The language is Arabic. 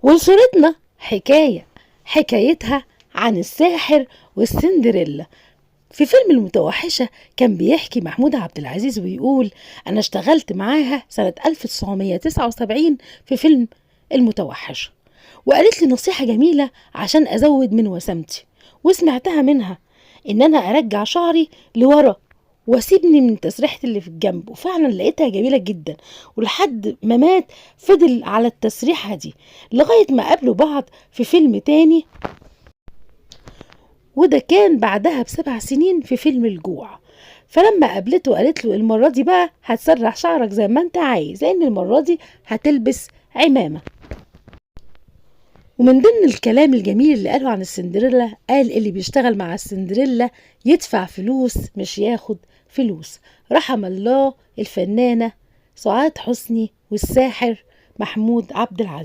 ولصورتنا حكايتها عن الساحر والسندريلا. في فيلم المتوحشة كان بيحكي محمود عبد العزيز ويقول: أنا اشتغلت معاها سنة 1979 في فيلم المتوحشة، وقالت لي نصيحة جميلة عشان أزود من وسامتي، وسمعتها منها إن أنا أرجع شعري لورا واسيبني من تسريحة اللي في الجنب، وفعلا لقيتها جميلة جدا، ولحد ما مات فضل على التسريحة دي لغاية ما قابلوا بعض في فيلم تاني، وده كان بعدها ب7 سنين في فيلم الجوع. فلما قابلته قالت له: المرة دي بقى هتسرح شعرك زي ما انت عايز، لان المرة دي هتلبس عمامة. ومن ضمن الكلام الجميل اللي قاله عن السندريلا، قال: اللي بيشتغل مع السندريلا يدفع فلوس مش ياخد فلوس. رحم الله الفنانة سعاد حسني والساحر محمود عبد العزيز.